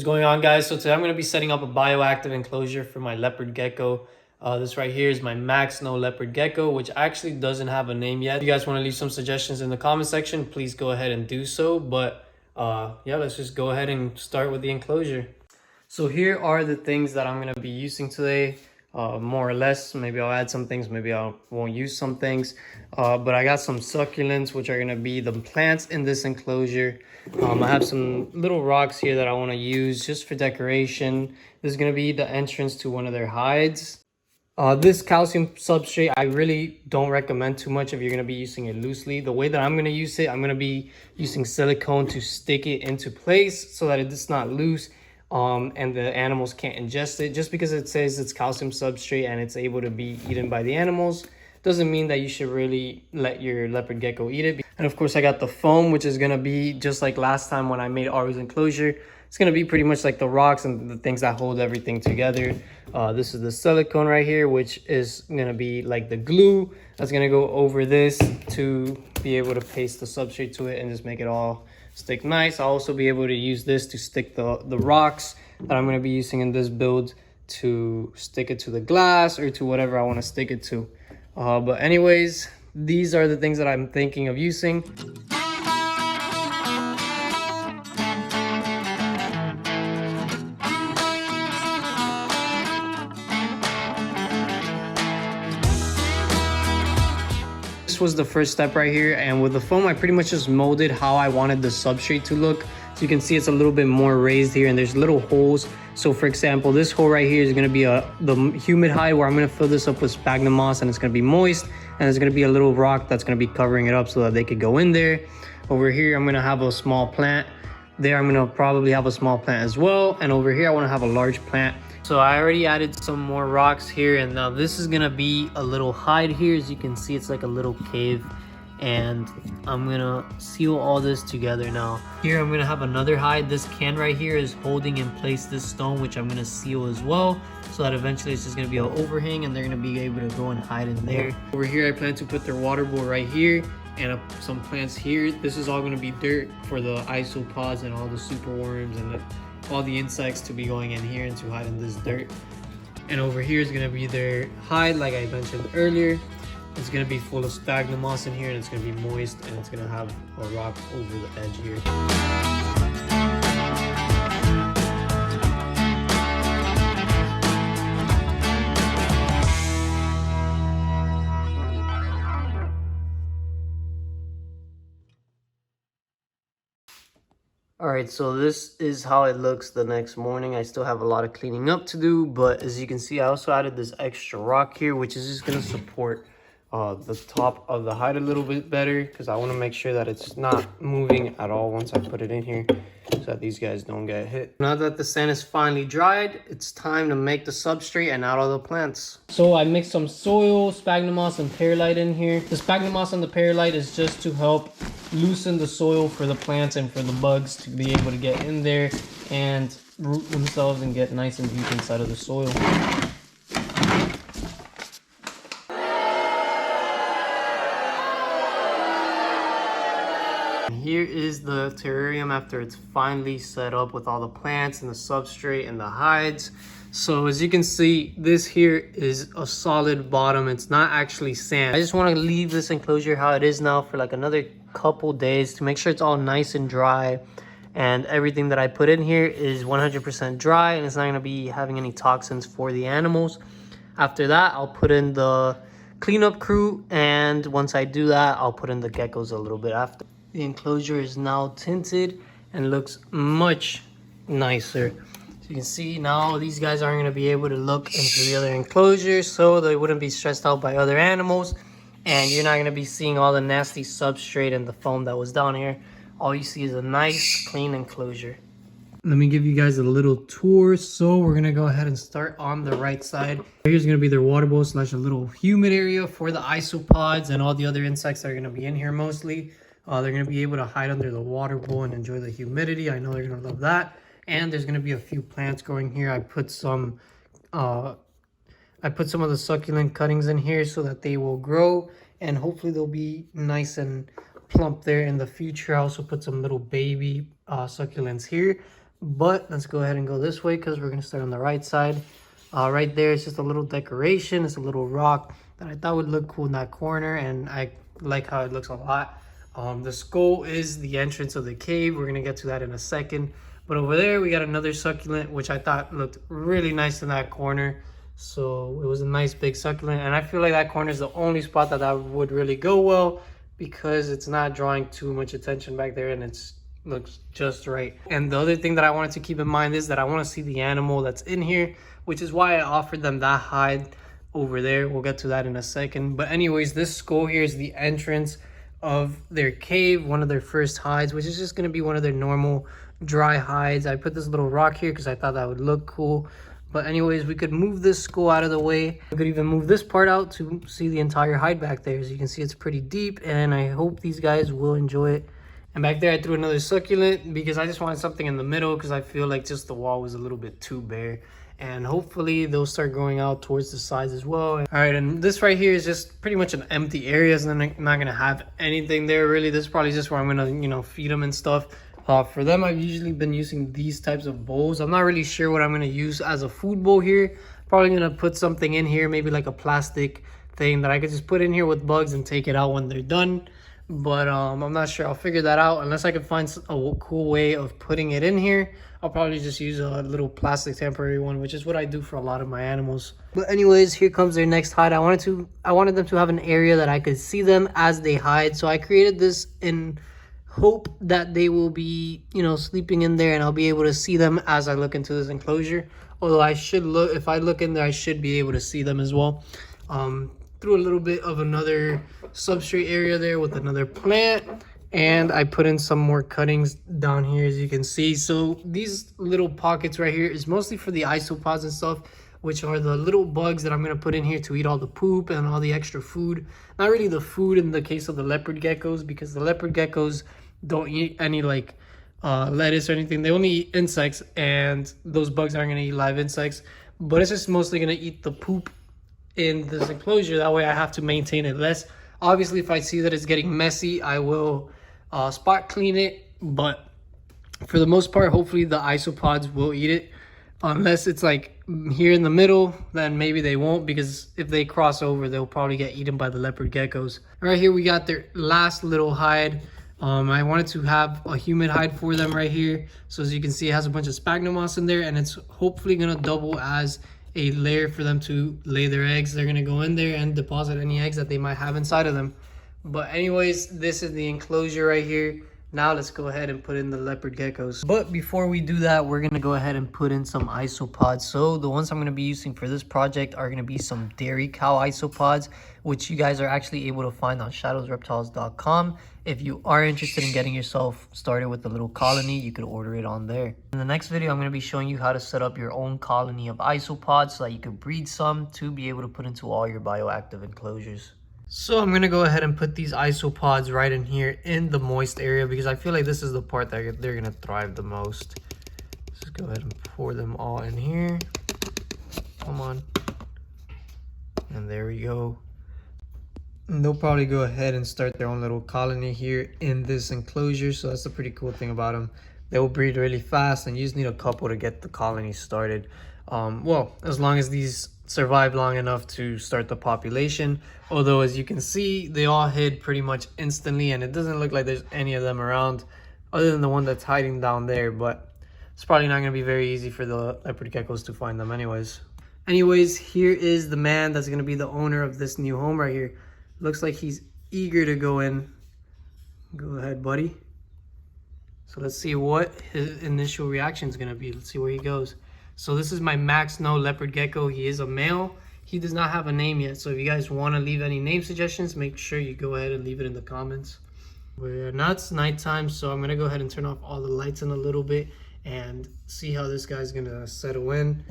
going on, guys? So today I'm going to be setting up a bioactive enclosure for my leopard gecko. This right here is my Max No Leopard Gecko, which actually doesn't have a name yet. If you guys want to leave some suggestions in the comment section, please go ahead and do so. But yeah, let's just go ahead and start with the enclosure. So here are the things that I'm going to be using today. More or less, maybe I'll add some things, maybe I won't use some things, but I got some succulents, which are going to be the plants in this enclosure. I have some little rocks here that I want to use just for decoration. This is going to be the entrance to one of their hides. This calcium substrate, I really don't recommend too much if you're going to be using it loosely. The way that I'm going to use it, I'm going to be using silicone to stick it into place so that it's not loose. And the animals can't ingest it. Just because it says it's calcium substrate and it's able to be eaten by the animals doesn't mean that you should really let your leopard gecko eat it. And of course I got the foam, which is going to be just like last time when I made Aru's enclosure. It's going to be pretty much like the rocks and the things that hold everything together. This is the silicone right here, which is going to be like the glue that's going to go over this to be able to paste the substrate to it and just make it all stick nice. I'll also be able to use this to stick the rocks that I'm going to be using in this build to stick it to the glass or to whatever I want to stick it to. But anyways, these are the things that I'm thinking of using. This was the first step right here, and with the foam I pretty much just molded how I wanted the substrate to look. So you can see it's a little bit more raised here and there's little holes. So for example, this hole right here is going to be the humid hide where I'm going to fill this up with sphagnum moss and it's going to be moist, and there's going to be a little rock that's going to be covering it up so that they could go in there. Over here I'm going to have a small plant. There I'm going to probably have a small plant as well, and over here I want to have a large plant. So I already added some more rocks here, and now this is gonna be a little hide here. As you can see, it's like a little cave, and I'm gonna seal all this together now. Here I'm gonna have another hide. This can right here is holding in place this stone, which I'm gonna seal as well, so that eventually it's just gonna be an overhang and they're gonna be able to go and hide in there. Over here I plan to put their water bowl right here and some plants here. This is all gonna be dirt for the isopods and all the super worms and all the insects to be going in here and to hide in this dirt. And over here is going to be their hide, like I mentioned earlier. It's going to be full of sphagnum moss in here, and it's going to be moist, and it's going to have a rock over the edge here. Alright, so this is how it looks the next morning. I still have a lot of cleaning up to do, but as you can see, I also added this extra rock here, which is just going to support the top of the hide a little bit better, because I want to make sure that it's not moving at all once I put it in here, so that these guys don't get hit. Now that the sand is finally dried, it's time to make the substrate and add all the plants. So I mixed some soil, sphagnum moss, and perlite in here. The sphagnum moss and the perlite is just to help loosen the soil for the plants and for the bugs to be able to get in there and root themselves and get nice and deep inside of the soil. Here is the terrarium after it's finally set up with all the plants and the substrate and the hides. So as you can see, this here is a solid bottom. It's not actually sand. I just want to leave this enclosure how it is now for like another couple days to make sure it's all nice and dry, and everything that I put in here is 100% dry and it's not going to be having any toxins for the animals. After that, I'll put in the cleanup crew, and once I do that, I'll put in the geckos a little bit after. The enclosure is now tinted and looks much nicer. So you can see now these guys aren't going to be able to look into the other enclosure, so they wouldn't be stressed out by other animals, and you're not going to be seeing all the nasty substrate and the foam that was down here. All you see is a nice clean enclosure. Let me give you guys a little tour. So we're going to go ahead and start on the right side. Here's going to be their water bowl slash a little humid area for the isopods and all the other insects that are going to be in here mostly. They're going to be able to hide under the water bowl and enjoy the humidity. I know they're going to love that. And there's going to be a few plants growing here. I put some of the succulent cuttings in here so that they will grow, and hopefully they'll be nice and plump there in the future. I also put some little baby succulents here But let's go ahead and go this way because we're going to start on the right side. Right there, it's just a little decoration. It's a little rock that I thought would look cool in that corner, and I like how it looks a lot. The skull is the entrance of the cave. We're going to get to that in a second. But over there, we got another succulent, which I thought looked really nice in that corner. So it was a nice big succulent, and I feel like that corner is the only spot that would really go well because it's not drawing too much attention back there, and it's looks just right. And the other thing that I wanted to keep in mind is that I want to see the animal that's in here, which is why I offered them that hide over there. We'll get to that in a second. But anyways, this skull here is the entrance of their cave, one of their first hides, which is just going to be one of their normal dry hides. I put this little rock here because I thought that would look cool. But anyways, we could move this skull out of the way. We could even move this part out to see the entire hide back there. As you can see, it's pretty deep, and I hope these guys will enjoy it. And back there, I threw another succulent because I just wanted something in the middle because I feel like just the wall was a little bit too bare. And hopefully they'll start growing out towards the sides as well. All right, and this right here is just pretty much an empty area, so I'm not gonna have anything there really. This is probably just where I'm gonna, you know, feed them and stuff. For them, I've usually been using these types of bowls. I'm not really sure what I'm gonna use as a food bowl here. Probably gonna put something in here, maybe like a plastic thing that I could just put in here with bugs and take it out when they're done. But I'm not sure. I'll figure that out. Unless I can find a cool way of putting it in here, I'll probably just use a little plastic temporary one, which is what I do for a lot of my animals. But anyways, here comes their next hide. I wanted them to have an area that I could see them as they hide. So I created this in hope that they will be, you know, sleeping in there, and I'll be able to see them as I look into this enclosure. Although if I look in there, I should be able to see them as well. Threw a little bit of another substrate area there with another plant, and I put in some more cuttings down here, as you can see. So these little pockets right here is mostly for the isopods and stuff, which are the little bugs that I'm going to put in here to eat all the poop and all the extra food. Not really the food in the case of the leopard geckos, because the leopard geckos don't eat any like lettuce or anything. They only eat insects, and those bugs aren't going to eat live insects, but it's just mostly going to eat the poop in this enclosure. That way I have to maintain it less. Obviously, if I see that it's getting messy, I will spot clean it, but for the most part, hopefully the isopods will eat it. Unless it's like here in the middle, then maybe they won't, because if they cross over, they'll probably get eaten by the leopard geckos. Right here we got their last little hide. I wanted to have a humid hide for them right here. So as you can see, it has a bunch of sphagnum moss in there, and it's hopefully gonna double as a layer for them to lay their eggs. They're gonna go in there and deposit any eggs that they might have inside of them. But anyways, this is the enclosure right here. Now let's go ahead and put in the leopard geckos. But before we do that, we're gonna go ahead and put in some isopods. So the ones I'm gonna be using for this project are gonna be some dairy cow isopods, which you guys are actually able to find on shadowsreptiles.com. If you are interested in getting yourself started with a little colony, you could order it on there. In the next video, I'm gonna be showing you how to set up your own colony of isopods so that you could breed some to be able to put into all your bioactive enclosures. So I'm gonna go ahead and put these isopods right in here in the moist area, because I feel like this is the part that they're gonna thrive the most. Let's go ahead and pour them all in here. Come on. And there we go. And they'll probably go ahead and start their own little colony here in this enclosure. So that's a pretty cool thing about them. They will breed really fast, and you just need a couple to get the colony started. Well, as long as these survive long enough to start the population. Although, as you can see, they all hid pretty much instantly, and it doesn't look like there's any of them around other than the one that's hiding down there. But it's probably not going to be very easy for the leopard geckos to find them anyways. Here is the man that's going to be the owner of this new home right here. Looks like he's eager to go in. Go ahead, buddy. So let's see what his initial reaction is going to be. Let's see where he goes. So this is my Max No leopard gecko. He is a male. He does not have a name yet. So if you guys want to leave any name suggestions, make sure you go ahead and leave it in the comments. Now it's nighttime, so I'm going to go ahead and turn off all the lights in a little bit and see how this guy's going to settle in.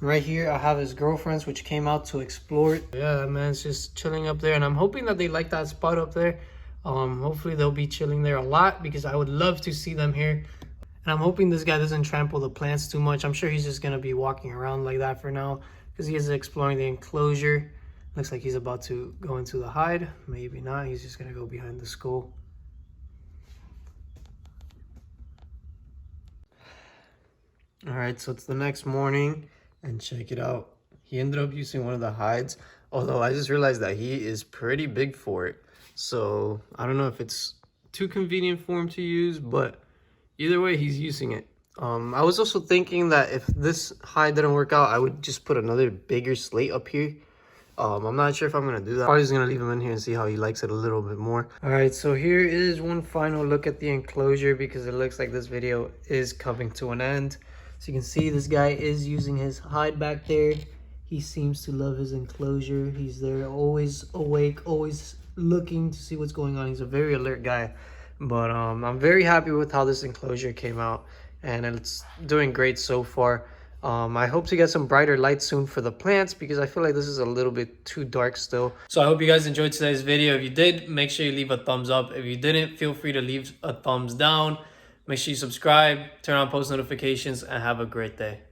Right here, I have his girlfriends, which came out to explore it. Yeah, that man's just chilling up there, and I'm hoping that they like that spot up there. Hopefully they'll be chilling there a lot, because I would love to see them here. And I'm hoping this guy doesn't trample the plants too much. I'm sure he's just going to be walking around like that for now, because he is exploring the enclosure. Looks like he's about to go into the hide. Maybe not. He's just going to go behind the skull. All right, so it's the next morning, and check it out. He ended up using one of the hides, although I just realized that he is pretty big for it. So I don't know if it's too convenient for him to use, but either way, he's using it. I was also thinking that if this hide didn't work out, I would just put another bigger slate up here. I'm not sure if I'm gonna do that. Probably just gonna leave him in here and see how he likes it a little bit more. All right, so here is one final look at the enclosure because it looks like this video is coming to an end. So you can see this guy is using his hide back there. He seems to love his enclosure. He's there, always awake, always looking to see what's going on. He's a very alert guy. But I'm very happy with how this enclosure came out, and it's doing great so far. I hope to get some brighter light soon for the plants because I feel like this is a little bit too dark still. So I hope you guys enjoyed today's video. If you did, make sure you leave a thumbs up. If you didn't, feel free to leave a thumbs down. Make sure you subscribe, turn on post notifications, and have a great day.